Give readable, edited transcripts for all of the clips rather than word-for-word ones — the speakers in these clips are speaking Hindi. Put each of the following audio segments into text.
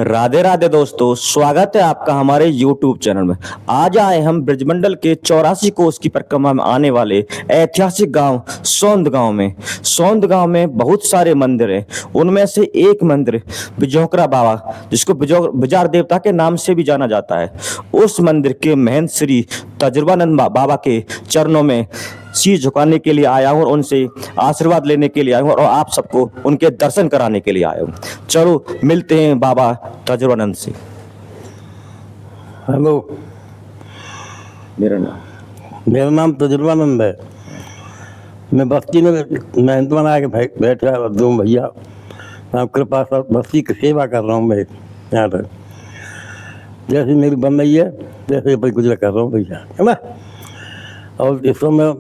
राधे राधे दोस्तों, स्वागत है आपका हमारे YouTube चैनल में। आज आए हम ब्रजमंडल के 84 कोस की परिक्रमा में आने वाले ऐतिहासिक गांव सौंद गांव में। सौंद गांव में बहुत सारे मंदिर हैं, उनमें से एक मंदिर बिजोकरा बाबा, जिसको बिजार देवता के नाम से भी जाना जाता है, उस मंदिर के महंत श्री तजुर्बानंद बाबा के चरणों में शीश झुकाने के लिए आया हूँ और उनसे आशीर्वाद लेने के लिए आया हूँ और आप सबको उनके दर्शन कराने के लिए आया हूँ। चलो मिलते हैं बाबा तजुर्बानंद से। हेलो, मेरा नाम तजुर्बानंद है। मैं बस्ती में महंत बना के बैठा दो भैया, आपके पास बस्ती की सेवा कर रहा हूँ मैं यहाँ तक। जैसे मेरी बन रही है जैसे भाई गुजरा कर रहा हूँ भैया, है ना। और इस समय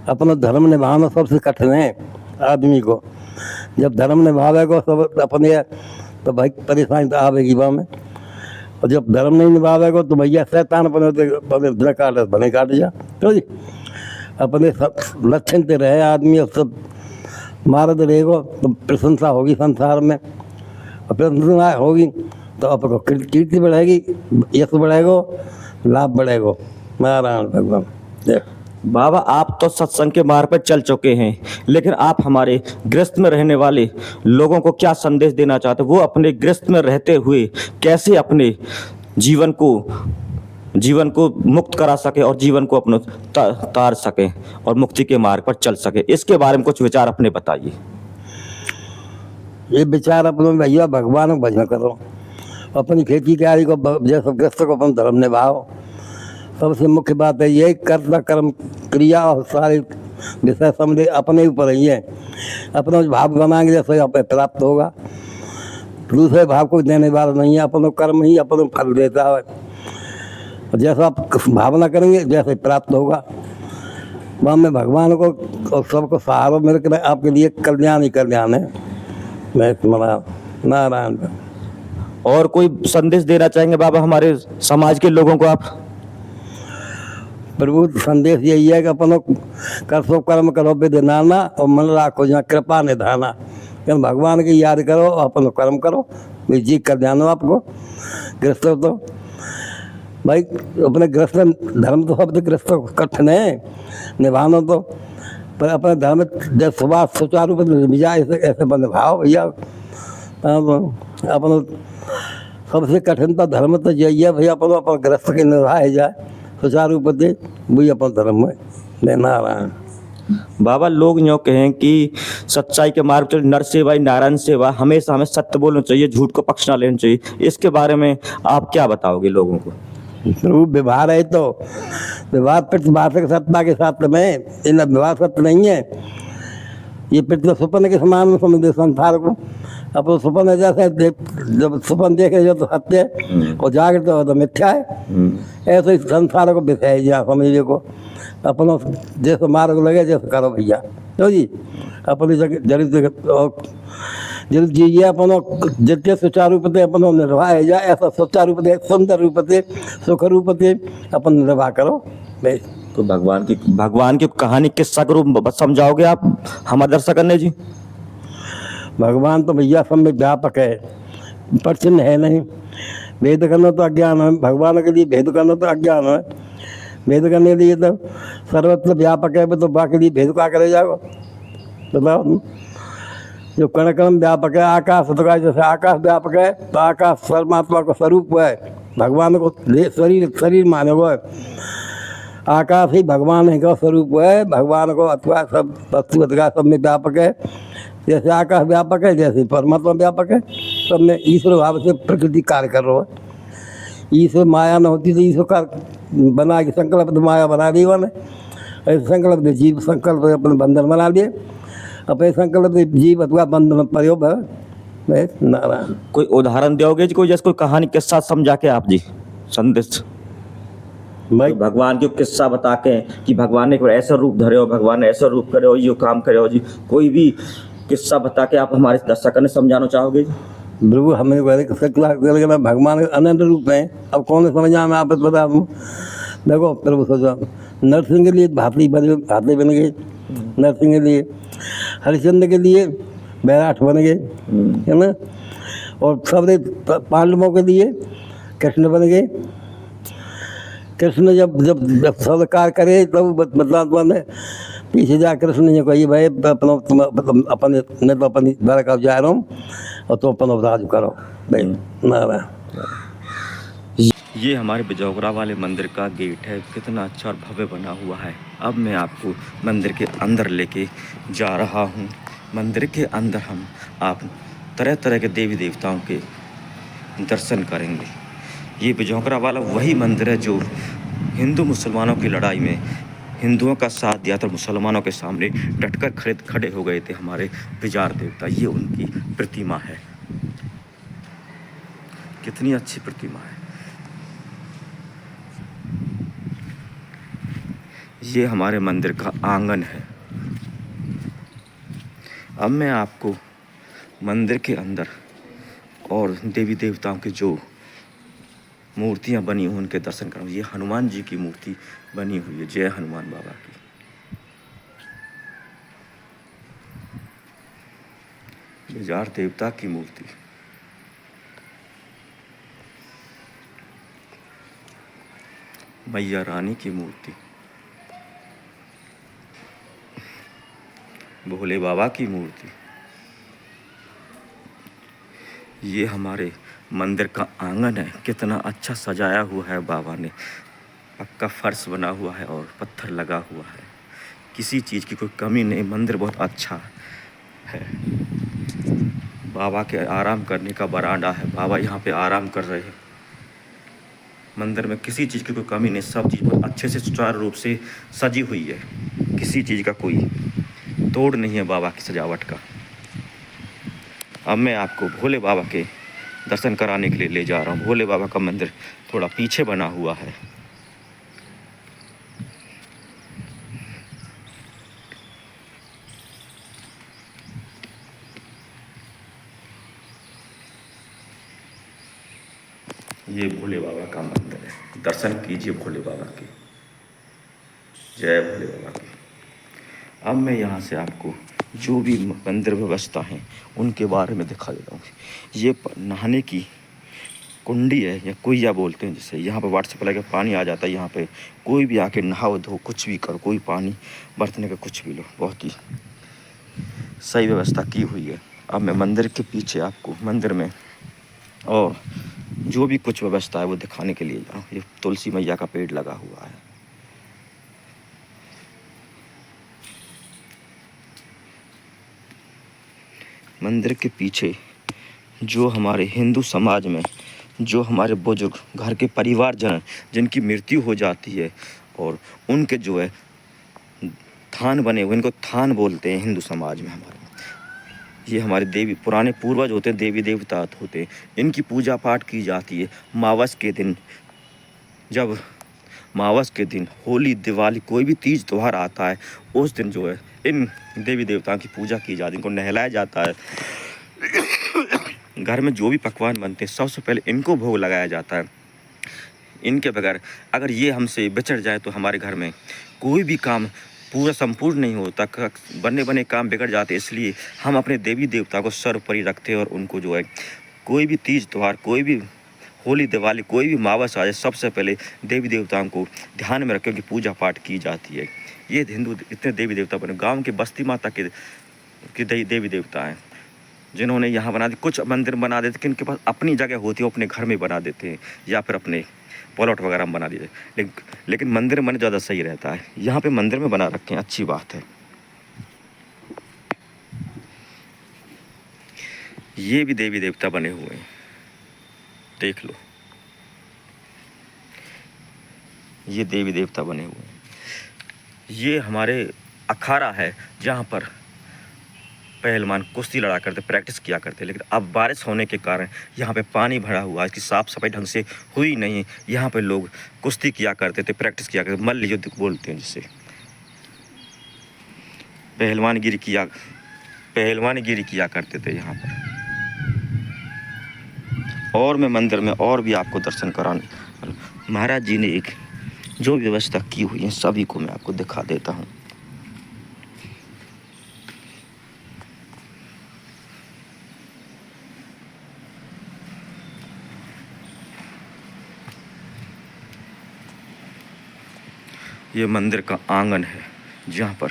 अपना धर्म निभाना सबसे कठिन है आदमी को। जब धर्म निभावेगा सब अपने तो भाई परेशानी तो आवेगी वहाँ में, और जब धर्म नहीं निभावेगा तो भैया शैतान बने काट जा। तो जी अपने लक्षण से रहे आदमी और सब मारद रहेगा तो प्रशंसा होगी संसार में, और प्रशंसा होगी तो आपको कीर्ति बढ़ेगी, यश बढ़ेगा, लाभ बढ़ेगा। नारायण भगवान। बाबा, आप तो सत्संग के मार्ग पर चल चुके हैं, लेकिन आप हमारे गृहस्थ में रहने वाले लोगों को क्या संदेश देना चाहते हैं? वो अपने गृहस्थ में रहते हुए कैसे अपने जीवन को मुक्त करा सके और जीवन को अपने तार सके और मुक्ति के मार्ग पर चल सके, इसके बारे में कुछ विचार अपने बताइए। ये विचार अपने भैया भगवान को भजन करो, अपनी खेती क्यारी को जैसे गृहस्थ को अपन धर्म निभाओ। सबसे मुख्य बात है ये कर्ता कर्म क्रिया और सारे विषय समझे अपने ऊपर ही है। अपना भाव बनाएंगे जैसे आप प्राप्त होगा, दूसरे भाव को देने वाला नहीं है। अपना कर्म ही अपना फल देता है, जैसा आप भावना करेंगे जैसे प्राप्त होगा। वहाँ में भगवान को और सबको सहारा मिलकर आपके लिए कल्याण ही कल्याण है। मैं तुम्हारा नारायण। और कोई संदेश देना चाहेंगे बाबा हमारे समाज के लोगों को आप? प्रभु संदेश यही है कि अपनों करसो कर्म करो विधिनाना और मन राखो जहाँ कृपा निधाना। क्यों भगवान की याद करो, अपनों कर्म करो, जी कल्याण हो आपको। गृहस्थ तो भाई अपने गृहस्थ धर्म तो सब गृहस्थ कठिन है निभाना तो, पर अपने धर्म जब सुबह सुचारू रूप से निभा ऐसे निभाओ भैया। अपना सबसे कठिन तो धर्म तो यही है भैया, अपन गृहस्थ के निभाए जाए सुचारू रूप से, वही अपन धर्म में। नारायण। बाबा, लोग यूँ कहें कि सच्चाई के मार्ग पर नर सेवा ही नारायण सेवा, हमेशा हमें सत्य बोलना चाहिए, झूठ को पक्ष ना लेना चाहिए, इसके बारे में आप क्या बताओगे लोगों को? प्रभु व्यवहार है तो व्यवहार प्रतिभाषक सत्ता के साथ में, इन व्यवहार सत्य नहीं है। ये पृथ्वी स्वप्न के समान समझे संसार को। अब तो स्वप्न है जैसे जब स्वप्न देखे जो तो सत्य है और जागृत हो तो मिथ्या है। ऐसे ही संसार को बिछाए जा समझिए को, अपना जैसे मार्ग लगे जैसे करो भैया। तो जी अपनी जरूर जी अपनों जितने सुचारू रूप से अपनों निर्वाह जाए, ऐसा सुचारू रूप से सुंदर रूप से सुख रूप से अपन निर्वाह करो। तो भगवान की कहानी किस्सा के रूप में समझाओगे आप हमारे दर्शक ने जी? भगवान तो भैया सब में व्यापक है, प्रचिन्न है नहीं। भेद करना तो अज्ञान है, भगवान के लिए भेद करना तो अज्ञान है। भेद करने के लिए तो सर्वत्र व्यापक है, तो बाकी लिए भेद क्या करे जाओ बताओ। जो कण कण व्यापक है, आकाश तो जैसे आकाश व्यापक है तो आकाश परमात्मा का स्वरूप है, भगवान को शरीर माने हुआ है। आकाश ही भगवान का स्वरूप है, भगवान को अथवा सब वस्तु अथवा सब में व्यापक है। जैसे आकाश व्यापक है जैसे परमात्मा व्यापक है, सब में ईश्वर भाव से प्रकृति कार्य कर रहा है। ईश्वर माया न होती तो ईश्वर का बना के संकल्प तो माया बना दी मैंने। ऐसे संकल्प ने जीव संकल्प अपने बंधन बना लिए, अपने संकल्प से जीव अथवा बंधन प्रयोग है। नारायण। कोई उदाहरण दोगे जी, कोई जैसे कोई कहानी के साथ समझा के आप जी संदेश भाई? तो भगवान की किस्सा बता के कि भगवान ने ऐसा रूप धरे हो, भगवान ने ऐसा रूप करे हो, ये काम करे हो जी, कोई भी किस्सा बता के आप हमारे दर्शकों ने समझाना चाहोगे जी? प्रभु हमें भगवान अनंत रूप है, अब कौन समझा मैं आप बता दूँ। देखो प्रभु सोचो, नरसिंह के लिए हाथी बन गए, नरसिंह के लिए हरिश्चंद्र के लिए बैराठ बन गए, है ना। और सबने पांडवों के दिए, कृष्ण बन गए। कृष्ण जब जब जब स्वीकार करे तब मतलब ने पीछे जा कृष्ण ने कही भाई अपना तुम अपने मैं तो अपनी द्वारका जा रहा हूँ और तुम अपना राज करो भाई ना। ये हमारे बिजौगरा वाले मंदिर का गेट है, कितना अच्छा और भव्य बना हुआ है। अब मैं आपको मंदिर के अंदर लेके जा रहा हूँ। मंदिर के अंदर आप तरह तरह के देवी देवताओं के दर्शन करेंगे। ये बिजौगरा वाला वही मंदिर है जो हिंदू मुसलमानों की लड़ाई में हिंदुओं का साथ दिया था, मुसलमानों के सामने डटकर खड़े हो गए थे हमारे बिजार देवता। ये उनकी प्रतिमा है, कितनी अच्छी प्रतिमा है। ये हमारे मंदिर का आंगन है। अब मैं आपको मंदिर के अंदर और देवी देवताओं की जो मूर्तियां बनी हुई उनके दर्शन कराऊँ। ये हनुमान जी की मूर्ति बनी हुई है, जय हनुमान बाबा की। बिजार देवता की मूर्ति, मैया रानी की मूर्ति, भोले बाबा की मूर्ति। ये हमारे मंदिर का आंगन है, कितना अच्छा सजाया हुआ है बाबा ने। पक्का फर्श बना हुआ है और पत्थर लगा हुआ है, किसी चीज़ की कोई कमी नहीं। मंदिर बहुत अच्छा है। बाबा के आराम करने का बरांडा है, बाबा यहाँ पे आराम कर रहे हैं। मंदिर में किसी चीज़ की कोई कमी नहीं, सब चीज़ बहुत अच्छे से सुचारू रूप से सजी हुई है। किसी चीज़ का कोई तोड़ नहीं है बाबा की सजावट का। अब मैं आपको भोले बाबा के दर्शन कराने के लिए ले जा रहा हूँ। भोले बाबा का मंदिर थोड़ा पीछे बना हुआ है। ये भोले बाबा का मंदिर है, दर्शन कीजिए भोले बाबा के। जय भोले बाबा की। अब मैं यहाँ से आपको जो भी मंदिर व्यवस्था है उनके बारे में दिखा देता हूँ। ये नहाने की कुंडी है या कुइया बोलते हैं जिसे। यहाँ पे वाटर सप्लाई का पानी आ जाता है। यहाँ पे कोई भी आके नहाओ धो कुछ भी करो, कोई पानी बरतने का कुछ भी लो, बहुत ही सही व्यवस्था की हुई है। अब मैं मंदिर के पीछे आपको मंदिर में और जो भी कुछ व्यवस्था है वो दिखाने के लिए जा रहा हूँ। ये तुलसी मैया का पेड़ लगा हुआ है। मंदिर के पीछे जो हमारे हिंदू समाज में जो हमारे बुजुर्ग घर के परिवारजन जिनकी मृत्यु हो जाती है और उनके जो है थान बने हुए, इनको थान बोलते हैं हिंदू समाज में हमारे। ये हमारे देवी पुराने पूर्वज होते हैं, देवी देवता होते हैं, इनकी पूजा पाठ की जाती है। मावस के दिन, जब मावस के दिन होली दिवाली कोई भी तीज त्यौहार आता है उस दिन जो है इन देवी देवताओं की पूजा की जाती है, इनको नहलाया जाता है। घर में जो भी पकवान बनते हैं सबसे पहले इनको भोग लगाया जाता है। इनके बगैर अगर ये हमसे बिछड़ जाए तो हमारे घर में कोई भी काम पूरा संपूर्ण नहीं होता, बने बने काम बिगड़ जाते। इसलिए हम अपने देवी देवता को सर्वोपरि रखते हैं और उनको जो है कोई भी तीज त्यौहार, कोई भी होली दिवाली, कोई भी मावस आ जाए सबसे पहले देवी देवताओं को ध्यान में रख के पूजा पाठ की जाती है। ये हिंदू इतने देवी देवता बने, गाँव के बस्ती माता के देवी देवता हैं जिन्होंने यहाँ बना दी। कुछ मंदिर बना देते कि इनके पास अपनी जगह होती है, वो अपने घर में बना देते हैं या फिर अपने प्लॉट वगैरह में बना दीजिए। लेकिन मंदिर में ज़्यादा सही रहता है। यहाँ पे मंदिर में बना रखे हैं, अच्छी बात है। ये भी देवी देवता बने हुए हैं, देख लो, ये देवी देवता बने हुए हैं। ये हमारे अखाड़ा है जहाँ पर पहलवान कुश्ती लड़ा करते, प्रैक्टिस किया करते। लेकिन अब बारिश होने के कारण यहाँ पे पानी भरा हुआ है, इसकी साफ़ सफाई ढंग से हुई नहीं। यहाँ पे लोग कुश्ती किया करते थे, प्रैक्टिस किया करते, मल्ल युद्ध बोलते हैं जिसे। पहलवानगिरी किया करते थे यहाँ पर। और मैं मंदिर में और भी आपको दर्शन कराने, महाराज जी ने एक जो व्यवस्था की हुई है सभी को मैं आपको दिखा देता हूँ। ये मंदिर का आंगन है जहाँ पर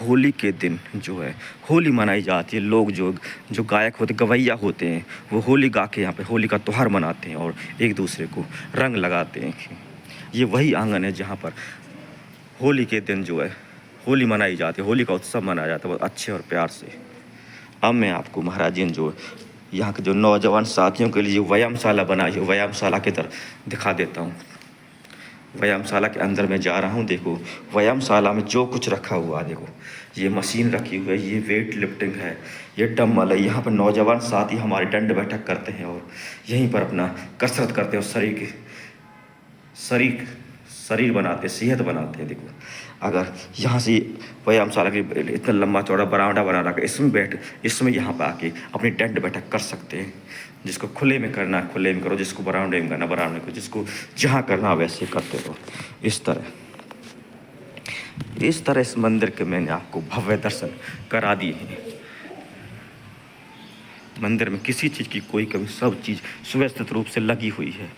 होली के दिन जो है होली मनाई जाती है। लोग जो गायक होते गवैया होते हैं वो होली गा के यहाँ पे होली का त्यौहार मनाते हैं और एक दूसरे को रंग लगाते हैं। ये वही आंगन है जहाँ पर होली के दिन जो है होली मनाई जाती है, होली का उत्सव मनाया जाता है बहुत अच्छे और प्यार से। अब मैं आपको महाराजीन जो यहाँ के जो नौजवान साथियों के लिए व्यायामशाला बनाई है व्यायामशाला की तरफ दिखा देता हूँ। व्यायामशाला के अंदर मैं जा रहा हूँ। देखो व्यायामशाला में जो कुछ रखा हुआ है, देखो ये मशीन रखी हुई है, ये वेट लिफ्टिंग है, ये डम्बल है। यहाँ पर नौजवान साथी हमारे दंड बैठक करते हैं और यहीं पर अपना कसरत करते हैं और शरीर बनाते हैं, सेहत बनाते हैं। देखो अगर यहाँ से व्यायामशाला के इतना लंबा चौड़ा बरामदा बना रखा है, इसमें यहाँ पर आके अपनी दंड बैठक कर सकते हैं। जिसको खुले में करना है खुले में करो, जिसको बरामदे में करना बरामदे में करो, जिसको जहाँ करना वैसे करते रहो। इस तरह इस मंदिर के मैंने आपको भव्य दर्शन करा दिए हैं। मंदिर में किसी चीज़ की कोई कमी, सब चीज़ सुव्यवस्थित रूप से लगी हुई है।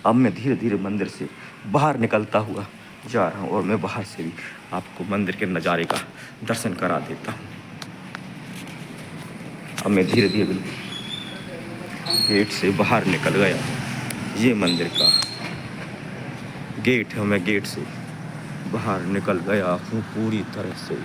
अब मैं धीरे धीरे मंदिर से बाहर निकलता हुआ जा रहा हूँ और मैं बाहर से भी आपको मंदिर के नज़ारे का दर्शन करा देता हूँ। अब मैं धीरे धीरे गेट से बाहर निकल गया हूँ। ये मंदिर का गेट है, मैं गेट से बाहर निकल गया हूँ पूरी तरह से।